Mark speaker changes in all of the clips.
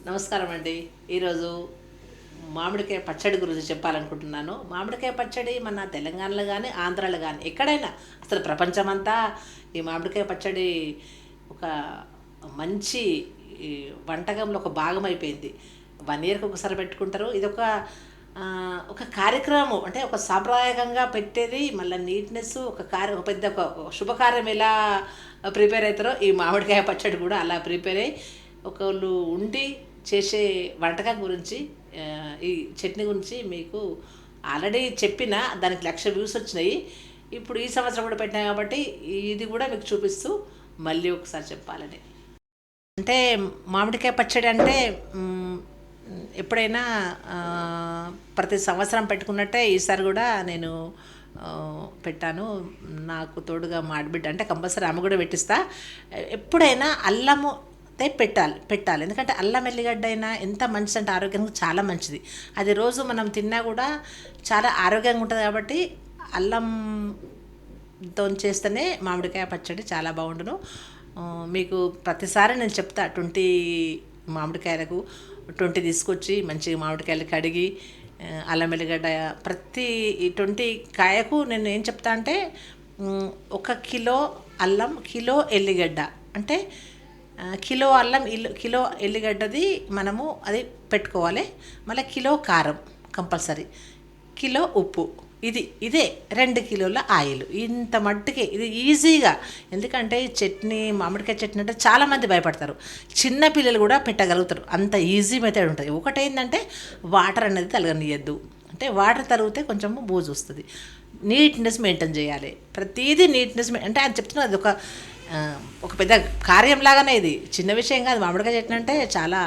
Speaker 1: నమస్కారం అండి. ఈరోజు మామిడికాయ పచ్చడి గురించి చెప్పాలనుకుంటున్నాను. మామిడికాయ పచ్చడి మన తెలంగాణలో కానీ ఆంధ్రాలో కానీ ఎక్కడైనా అసలు ప్రపంచమంతా ఈ మామిడికాయ పచ్చడి ఒక మంచి ఈ వంటకంలో ఒక భాగం అయిపోయింది. 1 ఇయర్కి ఒకసారి పెట్టుకుంటారు. ఇదొక ఒక కార్యక్రమం అంటే ఒక సాంప్రదాయకంగా పెట్టేది. మళ్ళీ నీట్నెస్ ఒక పెద్ద ఒక శుభకార్యం ఎలా ప్రిపేర్ అవుతారో ఈ మామిడికాయ పచ్చడి కూడా అలా ప్రిపేర్ అయ్యి ఒకళ్ళు ఉండి చేసే వంటకం గురించి ఆ, ఈ చట్నీ గురించి మీకు ఆల్రెడీ చెప్పిన దానికి 1,00,000 వ్యూస్ వచ్చినాయి. ఇప్పుడు ఈ సంవత్సరం కూడా పెట్టినా కాబట్టి ఇది కూడా మీకు చూపిస్తూ మళ్ళీ ఒకసారి చెప్పాలని. అంటే మామిడికాయ పచ్చడి అంటే ఎప్పుడైనా ఆ, ప్రతి సంవత్సరం పెట్టుకున్నట్టే ఈసారి కూడా నేను ఆ, పెట్టాను. నాకు తోడుగా మాడిబిడ్డ అంటే కంపల్సరీ ఆమె కూడా పెట్టిస్తా. ఎప్పుడైనా అల్లము పెట్టాలి. ఎందుకంటే అల్లం ఎల్లిగడ్డ అయినా ఎంత మంచిది అంటే ఆరోగ్యానికి చాలా మంచిది. అది రోజు మనం తిన్నా కూడా చాలా ఆరోగ్యంగా ఉంటుంది కాబట్టి అల్లంతో చేస్తేనే మామిడికాయ పచ్చడి చాలా బాగుండును. మీకు ప్రతిసారి నేను చెప్తా 20 మామిడికాయలకు 20 తీసుకొచ్చి మంచిగా మామిడికాయలు కడిగి అల్లం ఎల్లిగడ్డ ప్రతి 20 కాయకు నేను ఏం చెప్తా అంటే 1 కిలో అల్లం, కిలో ఎల్లిగడ్డ అంటే కిలో అల్లం కిలో ఎల్లిగడ్డది మనము అది పెట్టుకోవాలి. మళ్ళీ కిలో కారం కంపల్సరీ, కిలో ఉప్పు, ఇదే 2 కిలోల ఆయిల్. ఇంత మట్టుకే ఇది ఈజీగా. ఎందుకంటే ఈ చట్నీ మామిడికాయ చట్నీ అంటే చాలామంది భయపడతారు. చిన్న పిల్లలు కూడా పెట్టగలుగుతారు, అంత ఈజీ మెథడ్ ఉంటుంది. ఒకటేంటంటే వాటర్ అనేది తలగనియద్దు. అంటే వాటర్ తరిగితే కొంచెం బూజు వస్తుంది. నీట్నెస్ మెయింటైన్ చేయాలి. ప్రతిదీ నీట్నెస్ అంటే అది చెప్తున్నా, అది ఒక పెద్ద కార్యంలాగానే. ఇది చిన్న విషయం కాదు. మామిడికాయ చట్నీ అంటే చాలా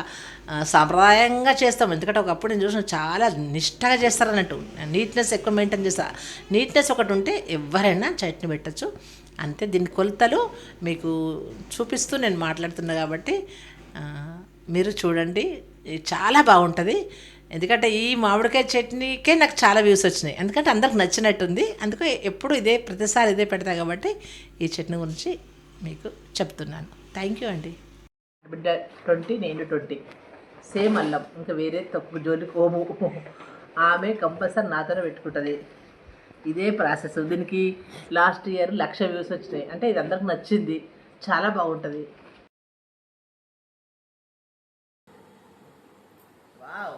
Speaker 1: సాంప్రదాయంగా చేస్తాం. ఎందుకంటే ఒకప్పుడు నేను చూసిన చాలా నిష్టగా చేస్తారు అన్నట్టు. నీట్నెస్ ఎక్కువ మెయింటైన్ చేస్తారు. నీట్నెస్ ఒకటి ఉంటే ఎవరైనా చట్నీ పెట్టచ్చు. అంతే. దీని కొలతలు మీకు చూపిస్తూ నేను మాట్లాడుతున్నా కాబట్టి మీరు చూడండి, చాలా బాగుంటుంది. ఎందుకంటే ఈ మామిడికాయ చట్నీకే నాకు చాలా వ్యూస్ వచ్చినాయి. ఎందుకంటే అందరికి నచ్చినట్టుంది. అందుకే ఎప్పుడు ప్రతిసారి ఇదే పెడతా కాబట్టి ఈ చట్నీ గురించి మీకు చెప్తున్నాను. థ్యాంక్ యూ అండి. బిడ్డ 20, నేను 20 సేమ్ అల్లం, ఇంకా వేరే తక్కువ జోలికి ఓము. ఆమె కంపల్సరీ నాతోనే పెట్టుకుంటుంది. ఇదే ప్రాసెస్. దీనికి లాస్ట్ ఇయర్ 1,00,000 వ్యూస్ వచ్చినాయి. అంటే ఇది అందరికి నచ్చింది, చాలా బాగుంటుంది. వావ్.